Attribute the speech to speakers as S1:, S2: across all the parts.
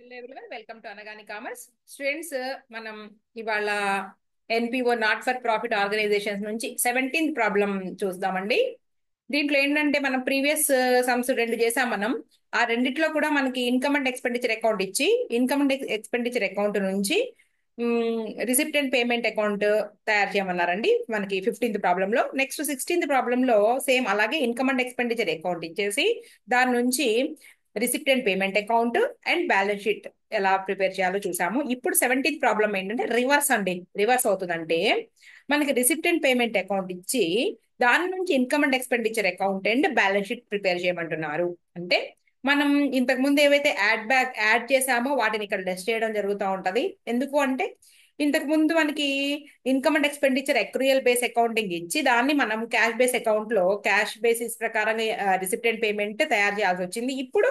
S1: Hello everyone, welcome to Anagani commerce. Students, మనం ఇవాళ NPO not for profit organisations నుంచి 17th problem చూద్దామండి. దీంట్లో ఏంటంటే మనం ప్రీవియస్ సమ్స్ రెండు చేసాం. మనం ఆ రెండిట్లో కూడా మనకి ఇన్కమ్ అండ్ ఎక్స్పెండిచర్ అకౌంట్ ఇచ్చి ఇన్కమ్ అండ్ ఎక్స్పెండిచర్ అకౌంట్ నుంచి రిసిప్ట్ అండ్ పేమెంట్ అకౌంట్ తయారు చేయమన్నారండి మనకి 15th ప్రాబ్లంలో. నెక్స్ట్ 16th ప్రాబ్లంలో సేమ్ అలాగే ఇన్కమ్ అండ్ ఎక్స్పెండిచర్ అకౌంట్ ఇచ్చేసి దాని నుంచి receipt and payment account and balance sheet ఎలా ప్రిపేర్ చేయాలో చూసాము. ఇప్పుడు 17th ప్రాబ్లం ఏంటంటే రివర్స్ అండి. రివర్స్ అవుతుందంటే మనకి రిసిప్ట్ అండ్ పేమెంట్ అకౌంట్ ఇచ్చి దాని నుంచి income and expenditure account and balance sheet prepare చేయమంటున్నారు. అంటే మనం ఇంతకు ముందు ఏవైతే యాడ్ చేసామో వాటిని ఇక్కడ లెస్ చేయడం జరుగుతూ ఉంటది. ఎందుకు అంటే ఇంతకు ముందు మనకి income and expenditure accrual base accounting ఇచ్చి దాన్ని మనం క్యాష్ బేస్ అకౌంట్ లో క్యాష్ బేసిస్ ప్రకారంగా రిసిప్ట్ అండ్ పేమెంట్ తయారు చేయాల్సి వచ్చింది. ఇప్పుడు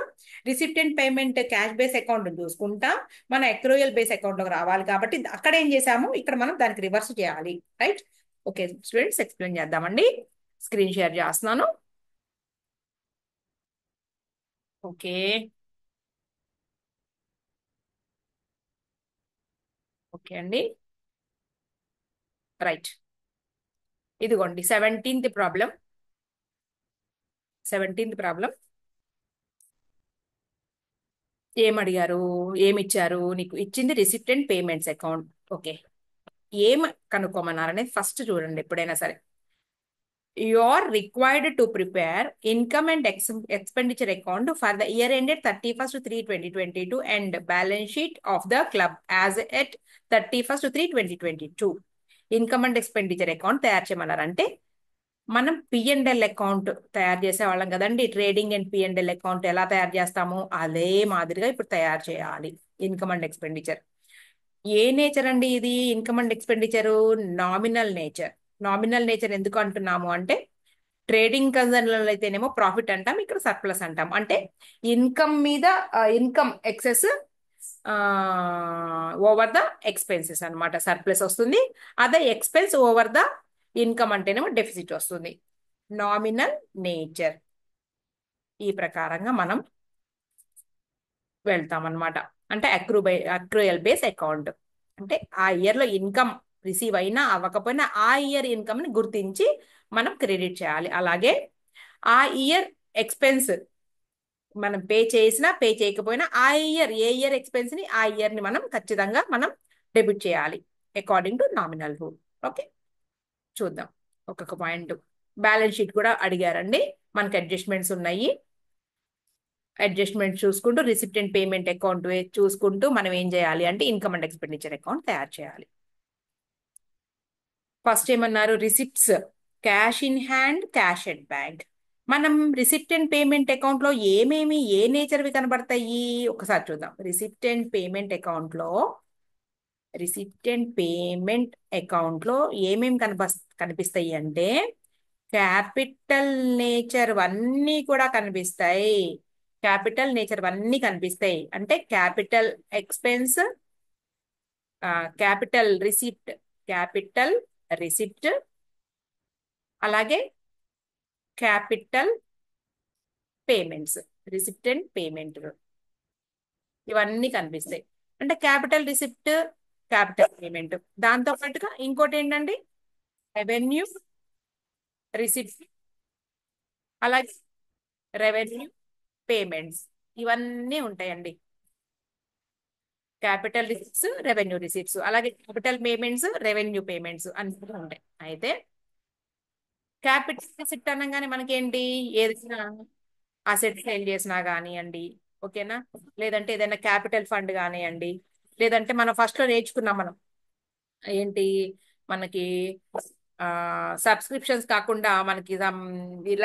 S1: receipt and payment cash base account చూసుకుంటా మన అక్రూయల్ బేస్ అకౌంట్ లోకి రావాలి. కాబట్టి అక్కడ ఏం చేసాము, ఇక్కడ మనం దానికి రివర్స్ చేయాలి. రైట్? ఓకే స్టూడెంట్స్, ఎక్స్ప్లెయిన్ చేద్దామండి. స్క్రీన్ షేర్ చేస్తున్నాను. ఓకే ఓకే అండి, రైట్. ఇదిగోండి 17th ప్రాబ్లం. ఏమడిగారు, ఏమిచ్చారు? నీకు ఇచ్చింది receipt and payments account. Okay, ఏం కనుక్కోమన్నారనేది ఫస్ట్ చూడండి ఎప్పుడైనా సరే. You are required to prepare income and expenditure account for the year ended 31st 3 2022 and balance sheet of the club as at 31st 3 2022. Income and expenditure account తయారు చేయమన్నారంటే మనం P&L account తయారు చేసే వాళ్ళం కదండి. ట్రేడింగ్ అండ్ పిఎండ్ఎల్ అకౌంట్ ఎలా తయారు చేస్తామో అదే మాదిరిగా ఇప్పుడు తయారు చేయాలి income and expenditure. A nature అండి ఇది? Income and expenditure nominal nature. Nominal nature ఎందుకు అంటున్నాము అంటే ట్రేడింగ్ కన్సర్న్లలో అయితేనేమో ప్రాఫిట్ అంటాం, ఇక్కడ సర్ప్లస్ అంటాం. అంటే ఇన్కమ్ మీద income excess over the expenses అన్నమాట, సర్ప్లస్ వస్తుంది. అదే ఎక్స్పెన్స్ ఓవర్ ద ఇన్కమ్ అంటేనేమో డెఫిసిట్ వస్తుంది. Nominal nature. ఈ ప్రకారంగా మనం వెళ్తాం అన్నమాట. అంటే అక్రూయల్ బేస్ అకౌంట్ అంటే ఆ ఇయర్ లో ఇన్కమ్ రిసీవ్ అయినా అవ్వకపోయినా ఆ ఇయర్ ఇన్కమ్ ని గుర్తించి మనం క్రెడిట్ చేయాలి. అలాగే ఆ ఇయర్ ఎక్స్పెన్స్ మనం పే చేసినా పే చేయకపోయినా ఆ ఇయర్ ఏ ఇయర్ ఎక్స్పెన్స్ ని ఆ ఇయర్ ని మనం ఖచ్చితంగా మనం డెబిట్ చేయాలి according to nominal rule. Okay, చూద్దాం ఒక్కొక్క పాయింట్. బ్యాలెన్స్ షీట్ కూడా అడిగారండి. మనకి అడ్జస్ట్మెంట్స్ ఉన్నాయి. అడ్జస్ట్మెంట్ చూసుకుంటూ రిసిప్ట్ అండ్ పేమెంట్ అకౌంట్ చూసుకుంటూ మనం ఏం చేయాలి అంటే ఇన్కమ్ అండ్ ఎక్స్పెండిచర్ అకౌంట్ తయారు చేయాలి. ఫస్ట్ ఏమన్నారు? Receipts, cash in hand, cash at bank. మనం రిసిప్ట్ అండ్ పేమెంట్ అకౌంట్ లో ఏమేమి ఏ నేచర్వి కనబడతాయి ఒకసారి చూద్దాం. రిసిప్ట్ అండ్ పేమెంట్ అకౌంట్ లో ఏమేమి కనిపిస్తాయి అంటే క్యాపిటల్ నేచర్ అన్నీ కూడా కనిపిస్తాయి. క్యాపిటల్ నేచర్ అన్నీ కనిపిస్తాయి. అంటే క్యాపిటల్ ఎక్స్పెన్స్, క్యాపిటల్ రిసిప్ట్, అలాగే capital payments. Receipt and payment ఇవన్నీ కనిపిస్తాయి. అంటే క్యాపిటల్ రిసిప్ట్, క్యాపిటల్ పేమెంట్. దాంతో పాటుగా ఇంకోటి ఏంటంటే రెవెన్యూ రిసిప్ట్, అలాగే రెవెన్యూ పేమెంట్స్. ఇవన్నీ ఉంటాయండి. క్యాపిటల్ రిసిప్ట్స్, రెవెన్యూ రిసిప్ట్స్, అలాగే క్యాపిటల్ పేమెంట్స్, రెవెన్యూ పేమెంట్స్ అన్ని ఉంటాయి. అయితే క్యాపిటల్ రిసిప్ట్ అనగానే మనకేంటి, ఏదైనా అసెట్ సేల్ చేసినా కానివ్వండి, ఓకేనా, లేదంటే ఏదైనా క్యాపిటల్ ఫండ్ కానివ్వండి, లేదంటే మనం ఫస్ట్ లో నేర్చుకున్నాం మనం ఏంటి, మనకి సబ్స్క్రిప్షన్స్ కాకుండా మనకి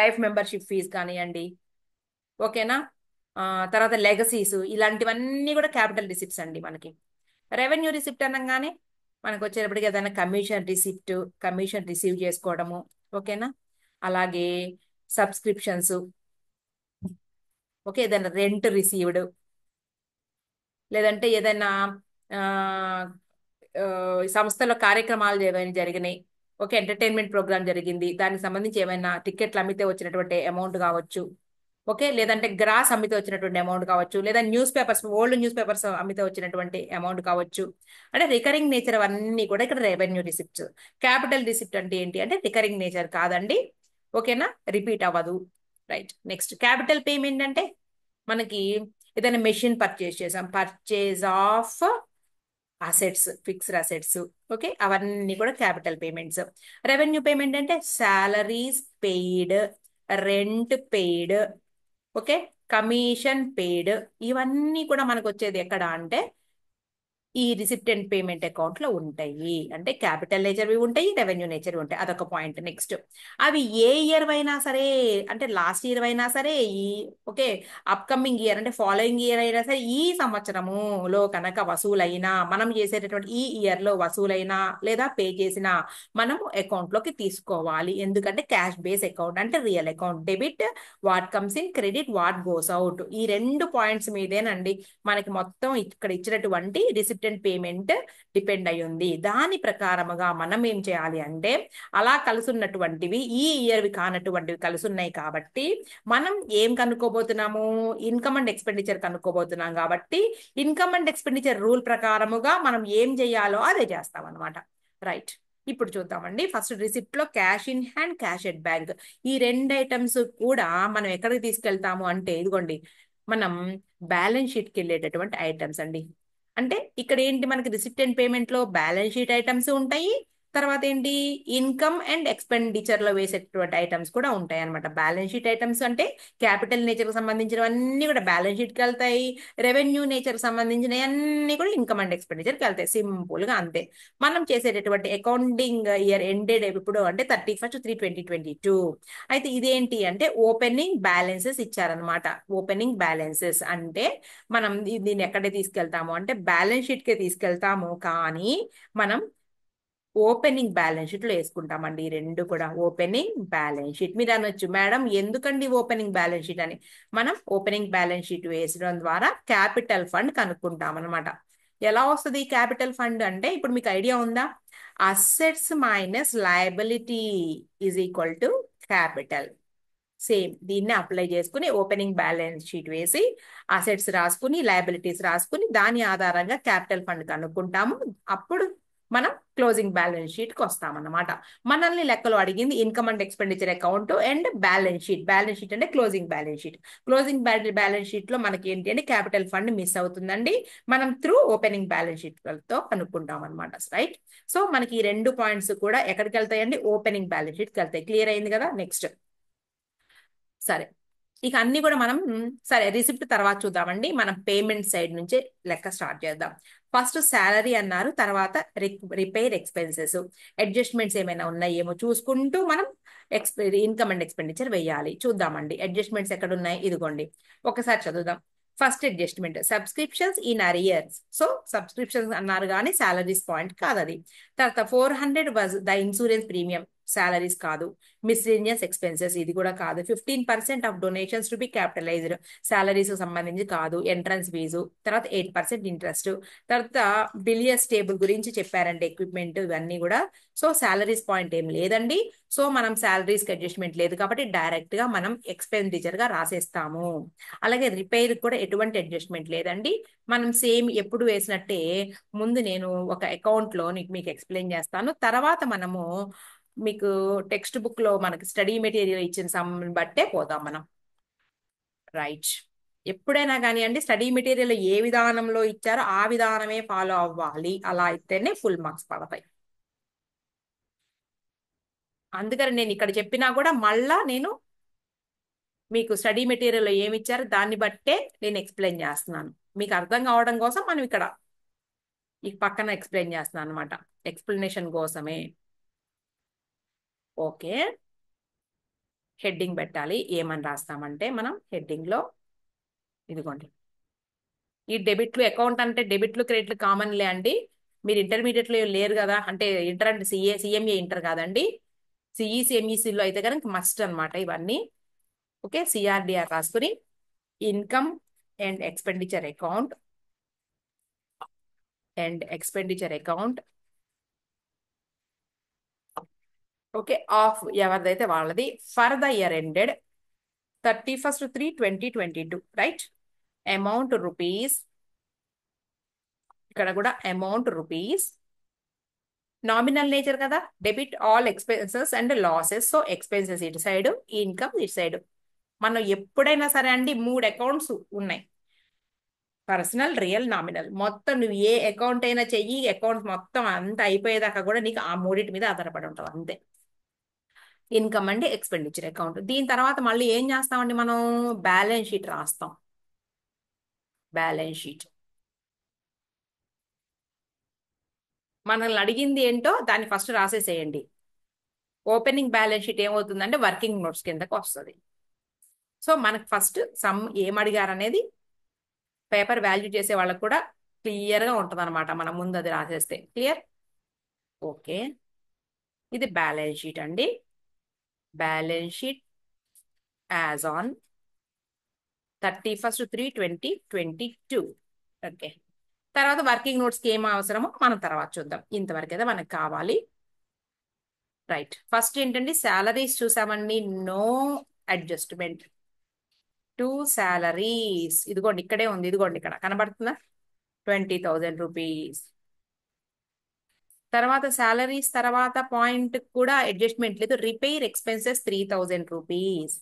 S1: లైఫ్ మెంబర్షిప్ ఫీజ్ కానివ్వండి, ఓకేనా, తర్వాత లెగసీస్, ఇలాంటివన్నీ కూడా క్యాపిటల్ రిసిప్ట్స్ అండి మనకి. రెవెన్యూ రిసిప్ట్ అనగానే మనకు వచ్చేటప్పటికి ఏదైనా కమిషన్ రిసీవ్ చేసుకోవడము, ఓకేనా, అలాగే సబ్స్క్రిప్షన్స్, ఓకే, ఏదైనా రెంట్ రిసీవ్డ్, లేదంటే ఏదైనా ఆ, ఆ, సంస్థలో కార్యక్రమాలు ఏమైనా జరిగినాయి, ఓకే, ఎంటర్టైన్మెంట్ ప్రోగ్రామ్ జరిగింది, దానికి సంబంధించి ఏమైనా టికెట్లు అమ్మితే వచ్చినటువంటి అమౌంట్ కావచ్చు, ఓకే, లేదంటే గ్రాస్ అమ్మితే వచ్చినటువంటి అమౌంట్ కావచ్చు, లేదా news papers, old news papers అమ్మితే వచ్చినటువంటి అమౌంట్ కావచ్చు. అంటే రికరింగ్ నేచర్ అవన్నీ కూడా ఇక్కడ రెవెన్యూ రిసిప్ట్స్. క్యాపిటల్ రిసిప్ట్ అంటే ఏంటి అంటే రికరింగ్ నేచర్ కాదండి. ఓకేనా, రిపీట్ అవ్వదు. రైట్. నెక్స్ట్ క్యాపిటల్ పేమెంట్ అంటే మనకి ఏదైనా మెషిన్ పర్చేస్ చేసాం, purchase of assets, fixed assets. Okay, అవన్నీ కూడా క్యాపిటల్ పేమెంట్స్. రెవెన్యూ పేమెంట్ అంటే salaries paid, rent paid, okay, commission paid. ఇవన్నీ కూడా మనకు వచ్చేది ఎక్కడ అంటే ఈ రిసిప్టెంట్ పేమెంట్ అకౌంట్ లో ఉంటాయి. అంటే క్యాపిటల్ నేచర్వి ఉంటాయి, రెవెన్యూ నేచర్ ఉంటాయి. అదొక పాయింట్. నెక్స్ట్, అవి ఏ ఇయర్ అయినా సరే, అంటే లాస్ట్ ఇయర్ అయినా సరే, ఈ ఓకే అప్కమింగ్ ఇయర్ అంటే ఫాలోయింగ్ ఇయర్ అయినా సరే, ఈ సంవత్సరములో కనుక వసూలైనా, మనం చేసేటటువంటి ఈ ఇయర్ లో వసూలైనా లేదా పే చేసినా మనం అకౌంట్ లోకి తీసుకోవాలి. ఎందుకంటే క్యాష్ బేస్ అకౌంట్ అంటే real account. Debit what comes in, credit what goes out. ఈ రెండు పాయింట్స్ మీదేనండి మనకి మొత్తం ఇక్కడ ఇచ్చినటువంటి రిసిప్టెంట్ పేమెంట్ డిపెండ్ అయి ఉంది. దాని ప్రకారముగా మనం ఏం చేయాలి అంటే, అలా కలుసున్నటువంటివి ఈ ఇయర్వి కానటువంటివి కలుసున్నాయి కాబట్టి మనం ఏం కనుక్కోబోతున్నాము, ఇన్కమ్ అండ్ ఎక్స్పెండిచర్ కనుక్కోబోతున్నాం. కాబట్టి ఇన్కమ్ అండ్ ఎక్స్పెండిచర్ రూల్ ప్రకారముగా మనం ఏం చేయాలో అదే చేస్తాం అనమాట. రైట్. ఇప్పుడు చూద్దామండి. ఫస్ట్ రిసిప్ట్ లో cash in hand, cash at bank, ఈ రెండు ఐటమ్స్ కూడా మనం ఎక్కడికి తీసుకెళ్తాము అంటే ఇదిగోండి, మనం బ్యాలెన్స్ షీట్ కి వెళ్ళేటటువంటి ఐటమ్స్ అండి. అంటే ఇక్కడ ఏంటి, మనకి రిసిప్టెంట్ పేమెంట్ లో బ్యాలెన్స్ షీట్ ఐటమ్స్ ఉంటాయి, తర్వాత ఏంటి ఇన్కమ్ అండ్ ఎక్స్పెండిచర్ లో వేసేటటువంటి ఐటమ్స్ కూడా ఉంటాయి అనమాట. బ్యాలెన్స్ షీట్ ఐటమ్స్ అంటే క్యాపిటల్ నేచర్ కి సంబంధించినవన్నీ కూడా బ్యాలెన్స్ షీట్ కి వెళ్తాయి, రెవెన్యూ నేచర్ కి సంబంధించినవి అన్ని కూడా ఇన్కమ్ అండ్ ఎక్స్పెండిచర్ కి వెళ్తాయి. సింపుల్ గా అంతే. మనం చేసేటటువంటి అకౌంటింగ్ ఇయర్ ఎండెడ్ ఎప్పుడు అంటే 31/3/2022. అయితే ఇదేంటి అంటే ఓపెనింగ్ బ్యాలెన్సెస్ ఇచ్చారనమాట. ఓపెనింగ్ బ్యాలెన్సెస్ అంటే మనం దీన్ని ఎక్కడే తీసుకెళ్తాము అంటే బ్యాలెన్స్ షీట్ కే తీసుకెళ్తాము, కానీ మనం ఓపెనింగ్ బ్యాలెన్స్ షీట్ లో వేసుకుంటామండి. ఈ రెండు కూడా ఓపెనింగ్ బ్యాలెన్స్ షీట్. మీరు అనొచ్చు, మేడం ఎందుకండి ఓపెనింగ్ బ్యాలెన్స్ షీట్ అని. మనం ఓపెనింగ్ బ్యాలెన్స్ షీట్ వేసడం ద్వారా క్యాపిటల్ ఫండ్ కనుక్కుంటాం అనమాట. ఎలా వస్తుంది క్యాపిటల్ ఫండ్ అంటే, ఇప్పుడు మీకు ఐడియా ఉందా, assets minus liability is equal to capital. Same దీన్ని అప్లై చేసుకుని ఓపెనింగ్ బ్యాలెన్స్ షీట్ వేసి అసెట్స్ రాసుకుని లయబిలిటీస్ రాసుకుని దాని ఆధారంగా క్యాపిటల్ ఫండ్ కనుక్కుంటాము. అప్పుడు మనం క్లోజింగ్ బ్యాలెన్స్ షీట్ కి వస్తామన్నమాట. మనల్ని లెక్కలో అడిగింది income and expenditure account and balance sheet. Balance sheet అంటే closing balance sheet. Closing balance sheet లో మనకి ఏంటి అంటే క్యాపిటల్ ఫండ్ మిస్ అవుతుందండి. మనం త్రూ ఓపెనింగ్ బ్యాలెన్స్ షీట్ తో కనుక్కుంటాం అనమాట. రైట్. సో మనకి ఈ రెండు పాయింట్స్ కూడా ఎక్కడికి వెళ్తాయండి, ఓపెనింగ్ బ్యాలెన్స్ షీట్ కి వెళ్తాయి. క్లియర్ అయింది కదా. నెక్స్ట్, సరే, ఇక అన్ని కూడా మనం సరే రిసిప్ట్ తర్వాత చూద్దామండి. మనం పేమెంట్ సైడ్ నుంచి లెక్క స్టార్ట్ చేద్దాం. ఫస్ట్ శాలరీ అన్నారు, తర్వాత రిపేర్ ఎక్స్పెన్సెస్, అడ్జస్ట్మెంట్స్ ఏమైనా ఉన్నాయేమో చూసుకుంటూ మనం ఇన్కమ్ అండ్ ఎక్స్పెండిచర్ వేయాలి. చూద్దామండి అడ్జస్ట్మెంట్స్ ఎక్కడ ఉన్నాయి, ఇదిగోండి ఒకసారి చదువుదాం. First adjustment subscriptions in arrears. So subscriptions అన్నారు కానీ సాలరీస్ పాయింట్ కాదు అది. తర్వాత 400 was the insurance premium, salaries కాదు. మిస్లేనియస్ ఎక్స్పెన్సెస్, ఇది కూడా కాదు. 15% of donations to be capitalised, salaries సంబంధించి కాదు. ఎంట్రన్స్ ఫీజు, తర్వాత 8% ఇంట్రెస్ట్, తర్వాత బిలియర్స్ టేబుల్ గురించి చెప్పారంటే ఎక్విప్మెంట్ ఇవన్నీ కూడా. సో సాలరీస్ పాయింట్ ఏం లేదండి. సో మనం సాలరీస్ కి అడ్జస్ట్మెంట్ లేదు కాబట్టి డైరెక్ట్ గా మనం ఎక్స్పెండిచర్ గా రాసేస్తాము. అలాగే రిపేర్ కూడా ఎటువంటి అడ్జస్ట్మెంట్ లేదండి. మనం సేమ్ ఎప్పుడు వేసినట్టే ముందు నేను ఒక అకౌంట్ లో మీకు ఎక్స్ప్లెయిన్ చేస్తాను, తర్వాత మనము మీకు టెక్స్ట్ బుక్ లో మనకి స్టడీ మెటీరియల్ ఇచ్చిన సమ్ బట్టే పోదాం మనం. రైట్. ఎప్పుడైనా కానీ అండి స్టడీ మెటీరియల్ ఏ విధానంలో ఇచ్చారో ఆ విధానమే ఫాలో అవ్వాలి. అలా అయితేనే ఫుల్ మార్క్స్ పడతాయి. అందుకని నేను ఇక్కడ చెప్పినా కూడా మళ్ళా నేను మీకు స్టడీ మెటీరియల్ ఏమి ఇచ్చారో దాన్ని బట్టే నేను ఎక్స్ప్లెయిన్ చేస్తున్నాను. మీకు అర్థం కావడం కోసం మనం ఇక్కడ ఈ పక్కన ఎక్స్ప్లెయిన్ చేస్తున్నాను అనమాట, ఎక్స్ప్లెనేషన్ కోసమే. ఓకే, హెడ్డింగ్ పెట్టాలి. ఏమని రాస్తామంటే మనం హెడ్డింగ్ లో ఇదిగోండి, ఈ డెబిట్లు అకౌంట్ అంటే డెబిట్లు క్రెడిట్లు కామన్లే అండి. మీరు ఇంటర్మీడియట్ లో లేరు కదా, అంటే ఇంటర్ అంటే సిఎంఏ ఇంటర్ కాదండి. సిఈసి ఎంఈసిలో అయితే కనుక మస్ట్ అన్నమాట ఇవన్నీ. ఓకే, సిఆర్డిఆర్ రాసుకుని income and expenditure account and expenditure account, okay, of ఎవరిదైతే వాళ్ళది, for the year ended 31/3/2022, right? Amount rupees, ఇక్కడ కూడా అమౌంట్ రూపీస్, నామినల్ నేచర్ కదా, debit all expenses and losses. So expenses ఇటు సైడ్, ఇన్కమ్ ఇటు side. మనం ఎప్పుడైనా సరే అండి 3 అకౌంట్స్ ఉన్నాయి, పర్సనల్, రియల్, నామినల్. మొత్తం నువ్వు ఏ అకౌంట్ అయినా చెయ్యి, అకౌంట్ మొత్తం అంతా అయిపోయేదాకా కూడా నీకు ఆ మూడింటి మీద ఆధారపడి ఉంటావు అంతే. ఇన్కమ్ అండి, ఎక్స్పెండిచర్ అకౌంట్. దీని తర్వాత మళ్ళీ ఏం చేస్తామండి మనం? బ్యాలెన్స్ షీట్ రాస్తాం. బ్యాలెన్స్ షీట్ మనల్ని అడిగింది ఏంటో దాన్ని ఫస్ట్ రాసేసేయండి. ఓపెనింగ్ బ్యాలెన్స్ షీట్ ఏమవుతుందంటే వర్కింగ్ నోట్స్ కిందకి వస్తుంది. సో మనకు ఫస్ట్ సమ్ ఏం అడిగారు అనేది పేపర్ వాల్యూ చేసే వాళ్ళకి కూడా క్లియర్గా ఉంటుంది అనమాట. మనం ముందు అది రాసేస్తే క్లియర్. ఓకే, ఇది బ్యాలెన్స్ షీట్ అండి. Balance sheet as on 31/3/2022. Okay, తర్వాత వర్కింగ్ నోట్స్కి ఏం అవసరమో మనం తర్వాత చూద్దాం. ఇంతవరకు అయితే మనకు కావాలి. రైట్, ఫస్ట్ ఏంటండి శాలరీస్ చూసామండి. No adjustment to salaries. ఇదిగోండి ఇక్కడే ఉంది, ఇదిగోండి ఇక్కడ కనబడుతుందా? 20,000 రూపీస్. తర్వాత శాలరీస్ తర్వాత పాయింట్ కూడా అడ్జస్ట్మెంట్ లేదు. Repair expenses 3,000 rupees.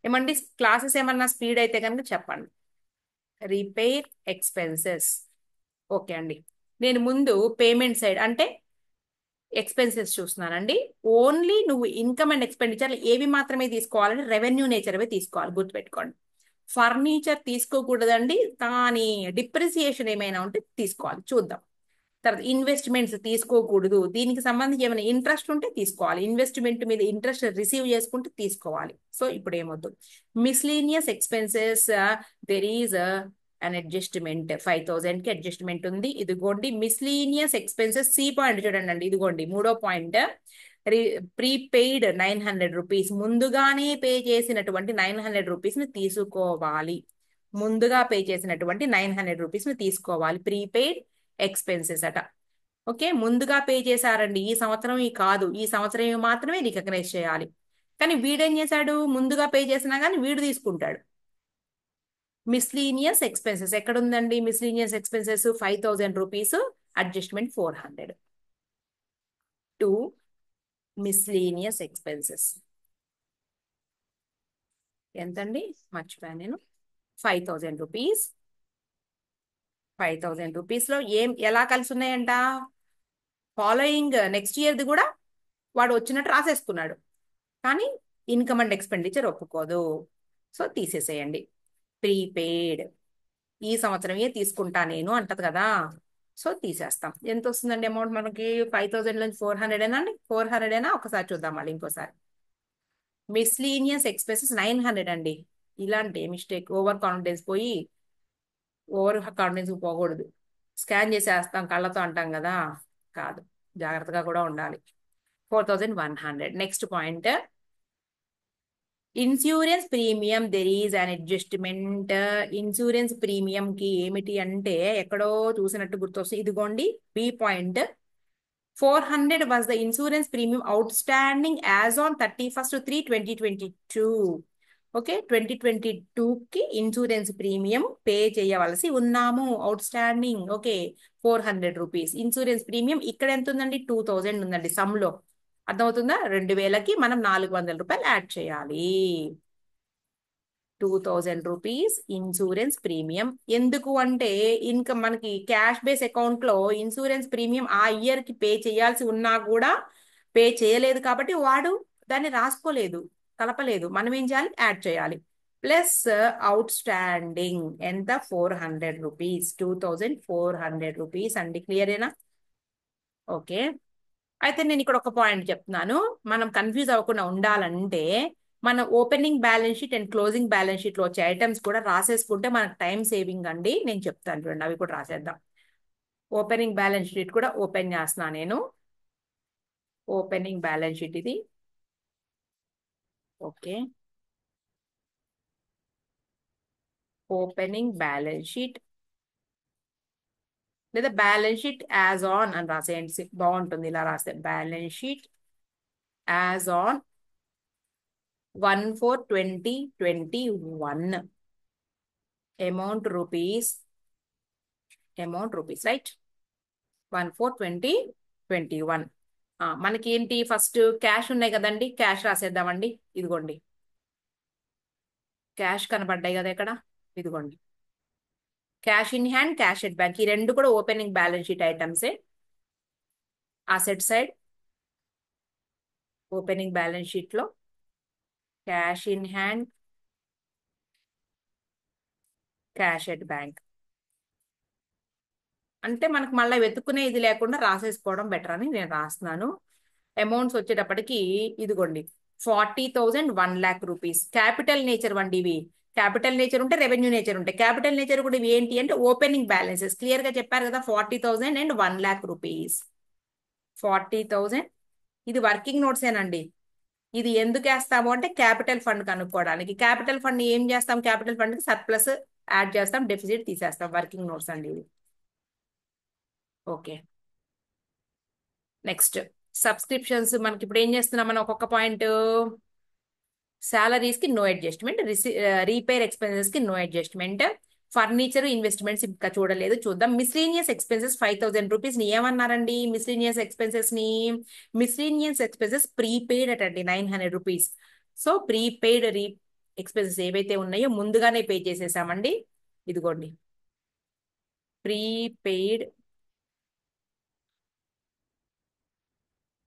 S1: ఏమండి క్లాసెస్ ఏమన్నా స్పీడ్ అయితే కనుక చెప్పండి. Repair expenses. ఓకే అండి, నేను ముందు పేమెంట్ సైడ్ అంటే ఎక్స్పెన్సెస్ చూస్తున్నానండి. ఓన్లీ నువ్వు ఇన్కమ్ అండ్ ఎక్స్పెండిచర్ ఏవి మాత్రమే తీసుకోవాలంటే రెవెన్యూ నేచర్వే తీసుకోవాలి, గుర్తుపెట్టుకోండి. ఫర్నిచర్ తీసుకోకూడదండి, కానీ డిప్రిసియేషన్ ఏమైనా ఉంటే తీసుకోవాలి. చూద్దాం. తర్వాత ఇన్వెస్ట్మెంట్స్ తీసుకోకూడదు. దీనికి సంబంధించి ఏమైనా ఇంట్రెస్ట్ ఉంటే తీసుకోవాలి. ఇన్వెస్ట్మెంట్ మీద ఇంట్రెస్ట్ రిసీవ్ చేసుకుంటే తీసుకోవాలి. సో ఇప్పుడు ఏమొద్దు. Miscellaneous expenses, there is an adjustment. 5,000కి అడ్జస్ట్మెంట్ ఉంది. ఇదిగోండి మిస్లీనియస్ ఎక్స్పెన్సెస్ సి పాయింట్ చూడండి అండి. ఇదిగోండి మూడో పాయింట్. Prepaid 900 rupees. ముందుగానే పే చేసినటువంటి 900 రూపీస్ ని తీసుకోవాలి. ముందుగా పే చేసినటువంటి 900 రూపీస్ ని తీసుకోవాలి. ప్రీపెయిడ్ ఎక్స్పెన్సెస్ అట. ఓకే, ముందుగా పే చేశారండి. ఈ సంవత్సరం కాదు, ఈ సంవత్సరం మాత్రమే రికగ్నైజ్ చేయాలి. కానీ వీడేం చేశాడు? ముందుగా పే చేసినా కానీ వీడు తీసుకుంటాడు. మిస్లీనియస్ ఎక్స్పెన్సెస్ ఎక్కడ ఉందండి? Miscellaneous expenses 5,000 rupees, adjustment 400. To miscellaneous expenses ఎంతండి? మర్చిపోయాను నేను. 5,000 రూపీస్. 5,000 రూపీస్ లో ఎలా కలిసి ఉన్నాయంట? ఫాలోయింగ్ నెక్స్ట్ ఇయర్ది కూడా వాడు వచ్చినట్టు రాసేసుకున్నాడు, కానీ ఇన్కమ్ అండ్ ఎక్స్పెండిచర్ ఒప్పుకోదు. సో తీసేసేయండి. ప్రీపెయిడ్ ఈ సంవత్సరమే తీసుకుంటా నేను అంటది కదా, సో తీసేస్తాం. ఎంత వస్తుందండి అమౌంట్ మనకి? 5,000 నుంచి 400 ఏనా? 400 ఏనా? ఒకసారి చూద్దాం మళ్ళీ ఇంకోసారి. మిస్లీనియస్ ఎక్స్పెన్సెస్ 900 అండి. ఇలాంటి మిస్టేక్, ఓవర్ కాన్ఫిడెన్స్ పోయి, ఓవర్ కాన్ఫిడెన్స్ పోకూడదు. స్కాన్ చేసేస్తాం కళ్ళతో అంటాం కదా, కాదు, జాగ్రత్తగా కూడా ఉండాలి. 4,100. Next point, insurance premium. There is an adjustment. Insurance premium కి ఏమిటి అంటే ఎక్కడో చూసినట్టు గుర్తొస్తుంది. ఇదిగోండి B point. 400 was the insurance premium outstanding as on 31/3/2022. Okay, 2022కి ఇన్సూరెన్స్ ప్రీమియం పే చేయవలసి ఉన్నాము. Outstanding. Okay, 400 rupees. Insurance premium ఇక్కడ ఎంత ఉందండి? 2,000 ఉందండి సమ్లో. అర్థమవుతుందా? 2,000కి మనం 400 రూపాయలు యాడ్ చేయాలి. 2,000 రూపీస్ ఇన్సూరెన్స్ ప్రీమియం. ఎందుకు అంటే ఇన్కమ్ మనకి క్యాష్ బేస్ అకౌంట్ లో ఇన్సూరెన్స్ ప్రీమియం ఆ ఇయర్ కి పే చేయాల్సి ఉన్నా కూడా పే చేయలేదు కాబట్టి వాడు దాన్ని రాసుకోలేదు, కలపలేదు. మనం ఏం చేయాలి? యాడ్ చేయాలి. ప్లస్ అవుట్ స్టాండింగ్ ఎంత? 400 రూపీస్. 2,400 రూపీస్ అండి. క్లియరేనా? ఓకే, అయితే నేను ఇక్కడ ఒక పాయింట్ చెప్తున్నాను. మనం కన్ఫ్యూజ్ అవ్వకుండా ఉండాలంటే మన opening balance sheet and closing balance sheet లో వచ్చే ఐటమ్స్ కూడా రాసేసుకుంటే మనకు టైం సేవింగ్ అండి. నేను చెప్తాను చూడండి, అవి కూడా రాసేద్దాం. ఓపెనింగ్ బ్యాలెన్స్ షీట్ కూడా ఓపెన్ చేస్తున్నా నేను. ఓపెనింగ్ బ్యాలెన్స్ షీట్ ఇది. ఓకే, ఓపెనింగ్ బ్యాలెన్స్ షీట్ లేదా బ్యాలెన్స్ షీట్ యాజ్ ఆన్ అని రాసేయండి, బాగుంటుంది ఇలా రాస్తే. Balance sheet as on 142021 amount rupees right. 142021. మనకి ఏంటి ఫస్ట్ క్యాష్ ఉన్నాయి కదండి, క్యాష్ రాసేద్దామండి. ఇదిగోండి క్యాష్ కనబడ్డాయి కదా ఇక్కడ, ఇదిగోండి cash in hand, cash at bank, ఈ రెండు కూడా ఓపెనింగ్ బ్యాలెన్స్ షీట్ ఐటమ్సే. Asset side opening balance sheet లో cash in hand, cash at bank అంటే మనకు మళ్ళీ వెతుక్కునే ఇది లేకుండా రాసేసుకోవడం బెటర్ అని నేను రాస్తున్నాను. అమౌంట్స్ వచ్చేటప్పటికి ఇదిగోండి 40,000 1,00,000 రూపీస్. క్యాపిటల్ నేచర్ వండి ఇవి. క్యాపిటల్ నేచర్ ఉంటే రెవెన్యూ నేచర్ ఉంటాయి. క్యాపిటల్ నేచర్ కూడా ఇవి ఏంటి అంటే ఓపెనింగ్ బ్యాలెన్సెస్. క్లియర్ గా చెప్పారు కదా, 40,000 అండ్ 1,00,000 రూపీస్. 40,000 ఇది వర్కింగ్ నోట్స్ ఏనండి. ఇది ఎందుకు వేస్తాము అంటే క్యాపిటల్ ఫండ్ కనుక్కోవడానికి. క్యాపిటల్ ఫండ్ ఏం చేస్తాం, క్యాపిటల్ ఫండ్ కి సర్ప్లస్ యాడ్ చేస్తాం, డెఫిసిట్ తీసేస్తాం. వర్కింగ్ నోట్స్ అండి ఇది. Okay, next subscriptions. మనకి ఇప్పుడు ఏం చేస్తున్నాం మనం, ఒక్కొక్క పాయింట్. సాలరీస్ కి నో అడ్జస్ట్మెంట్, రీపేర్ ఎక్స్పెన్సెస్ కి నో అడ్జస్ట్మెంట్, ఫర్నిచర్ ఇన్వెస్ట్మెంట్స్ ఇంకా చూడలేదు, చూద్దాం. మిస్లీనియస్ ఎక్స్పెన్సెస్ 5,000 రూపీస్ ని ఏమన్నారండి? మిస్లీనియస్ ఎక్స్పెన్సెస్ ని, మిస్లీనియస్ ఎక్స్పెన్సెస్ ప్రీపెయిడ్ అటండి 900 రూపీస్. సో ప్రీపెయిడ్ ఎక్స్పెన్సెస్ ఏవైతే ఉన్నాయో ముందుగానే పే చేసేసామండి. ఇదిగోండి ప్రీపెయిడ్,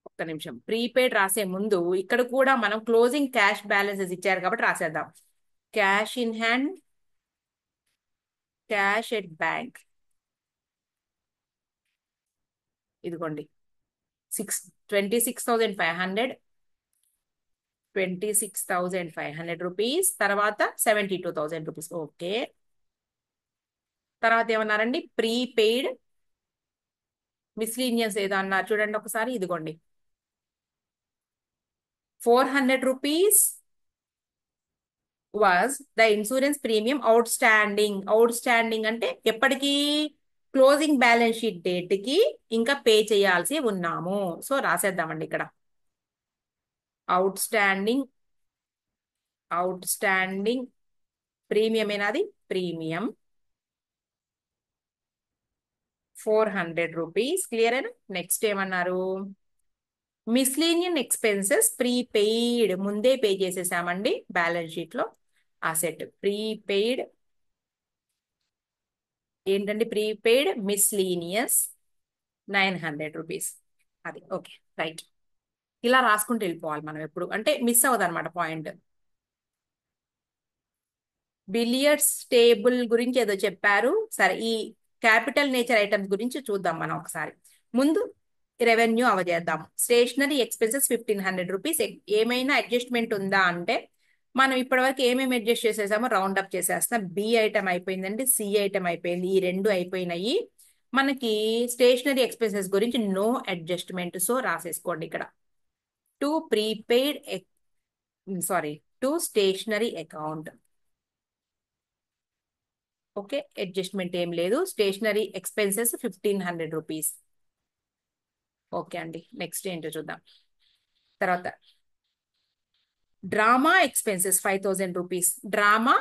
S1: ఒక్క నిమిషం, ప్రీపెయిడ్ రాసే ముందు ఇక్కడ కూడా మనం క్లోజింగ్ క్యాష్ బ్యాలెన్సెస్ ఇచ్చారు కాబట్టి రాసేద్దాం. Cash in hand, cash at bank, ఇదిగోండి 26,500, 26,500 రూపీస్. తర్వాత 72,000 రూపీస్. ఓకే, తర్వాత ఏమన్నారండి? ప్రీపెయిడ్ మిస్లీనియస్ ఏదో అన్నారు చూడండి ఒకసారి. ఇదిగోండి 400 rupees was the insurance premium out standing. Out standing అంటే ఎప్పటికీ క్లోజింగ్ బ్యాలెన్స్ షీట్ డేట్ కి ఇంకా పే చేయాల్సి ఉన్నాము. సో రాసేద్దామండి ఇక్కడ outstanding, outstanding premium ఏనాది, ప్రీమియం 400 రూపీస్. క్లియర్ అయినా? నెక్స్ట్ ఏమన్నారు? మిస్లీనియన్ ఎక్స్పెన్సెస్ ప్రీపెయిడ్, ముందే పే చేసేసామండి బ్యాలెన్స్ షీట్ లో. అసెట్ ప్రీపెయిడ్ ఏంటండి? Prepaid miscellaneous 900 rupees. అది ఓకే రైట్. ఇలా రాసుకుంటూ వెళ్ళిపోవాలి మనం ఎప్పుడు, అంటే మిస్ అవ్వదు అనమాట పాయింట్. బిలియర్డ్స్ టేబుల్ గురించి ఏదో చెప్పారు. సరే, ఈ క్యాపిటల్ నేచర్ ఐటమ్స్ గురించి చూద్దాం మనం ఒకసారి. ముందు రెవెన్యూ అవజేద్దాం. Stationery expenses 1,500 rupees. ఏమైనా అడ్జస్ట్మెంట్ ఉందా అంటే మనం ఇప్పటివరకు ఏమేమి అడ్జస్ట్ చేసేసామో రౌండ్ అప్ చేసేస్తాం. బి ఐటమ్ అయిపోయిందండి, సి ఐటమ్ అయిపోయింది, ఈ రెండు అయిపోయినాయి. మనకి స్టేషనరీ ఎక్స్పెన్సెస్ గురించి నో అడ్జస్ట్మెంట్, సో రాసేసుకోండి ఇక్కడ. To prepaid, sorry, to stationery account. Okay, adjustment ఏం లేదు. Stationery expenses 1,500 rupees. ఓకే అండి, నెక్స్ట్ ఏంటో చూద్దాం. తర్వాత drama expenses 5,000 rupees. Drama,